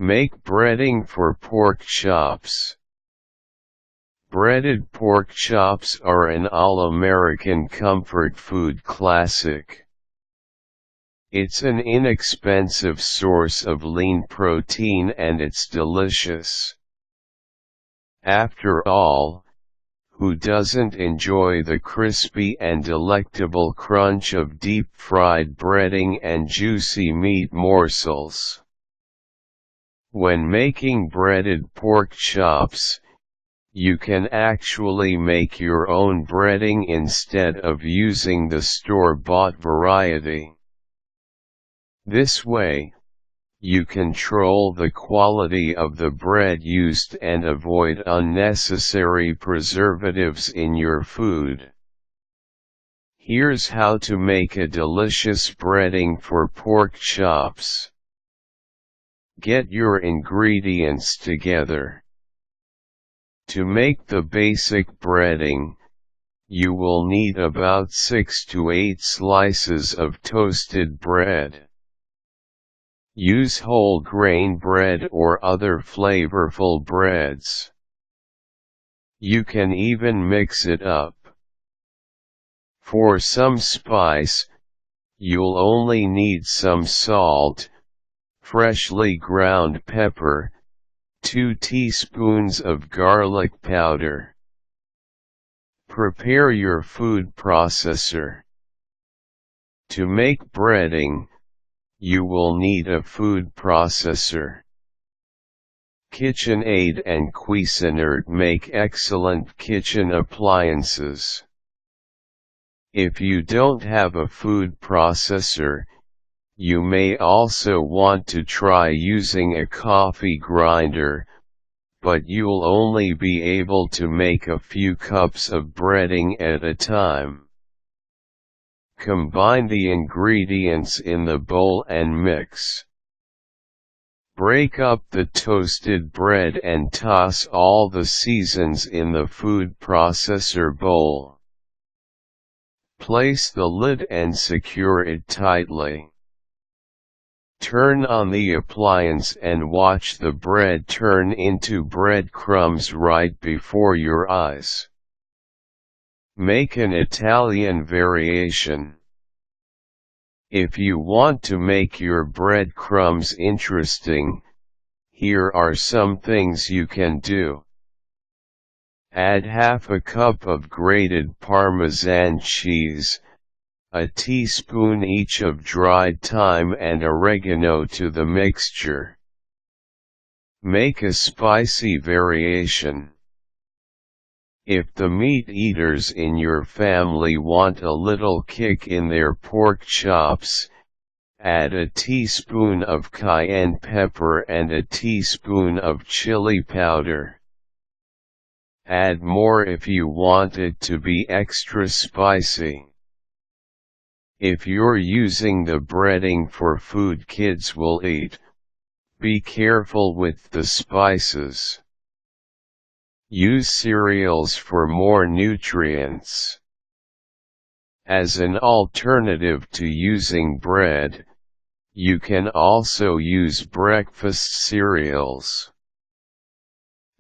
Make breading for pork chops. Breaded pork chops are an all-American comfort food classic. It's an inexpensive source of lean protein and it's delicious. After all, who doesn't enjoy the crispy and delectable crunch of deep-fried breading and juicy meat morsels? When making breaded pork chops, you can actually make your own breading instead of using the store-bought variety. This way, you control the quality of the bread used and avoid unnecessary preservatives in your food. Here's how to make a delicious breading for pork chops. Get your ingredients together. To make the basic breading, you will need about 6 to 8 slices of toasted bread. Use whole grain bread or other flavorful breads. You can even mix it up. For some spice, you'll only need some salt, freshly ground pepper, 2 teaspoons of garlic powder. Prepare your food processor. To make breading, you will need a food processor. KitchenAid and Cuisinart make excellent kitchen appliances. If you don't have a food processor, you may also want to try using a coffee grinder, but you'll only be able to make a few cups of breading at a time. Combine the ingredients in the bowl and mix. Break up the toasted bread and toss all the seasons in the food processor bowl. Place the lid and secure it tightly. Turn on the appliance and watch the bread turn into breadcrumbs right before your eyes. Make an Italian variation. If you want to make your breadcrumbs interesting, here are some things you can do. Add half a cup of grated Parmesan cheese, a teaspoon each of dried thyme and oregano to the mixture. Make a spicy variation. If the meat eaters in your family want a little kick in their pork chops, add a teaspoon of cayenne pepper and a teaspoon of chili powder. Add more if you want it to be extra spicy. If you're using the breading for food kids will eat, be careful with the spices. Use cereals for more nutrients. As an alternative to using bread, you can also use breakfast cereals.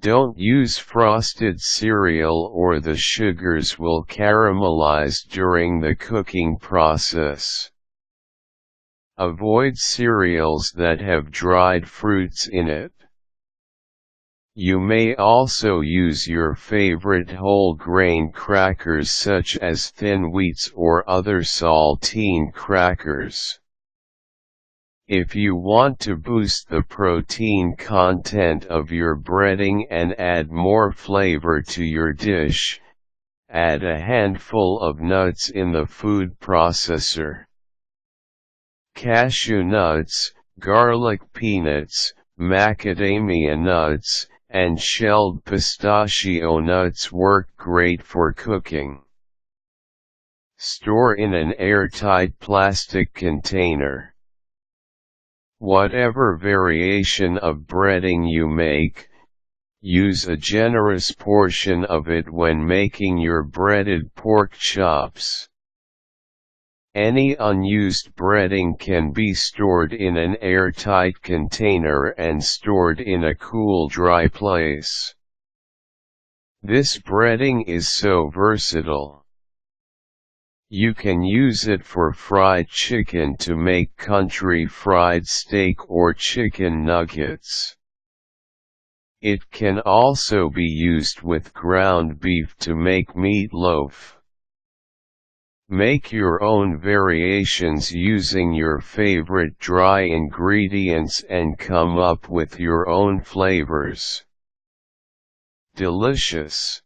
Don't use frosted cereal or the sugars will caramelize during the cooking process. Avoid cereals that have dried fruits in it. You may also use your favorite whole grain crackers such as thin wheats or other saltine crackers. If you want to boost the protein content of your breading and add more flavor to your dish, add a handful of nuts in the food processor. Cashew nuts, garlic peanuts, macadamia nuts, and shelled pistachio nuts work great for cooking. Store in an airtight plastic container. Whatever variation of breading you make, use a generous portion of it when making your breaded pork chops. Any unused breading can be stored in an airtight container and stored in a cool, dry place. This breading is so versatile. You can use it for fried chicken to make country fried steak or chicken nuggets. It can also be used with ground beef to make meatloaf. Make your own variations using your favorite dry ingredients and come up with your own flavors. Delicious.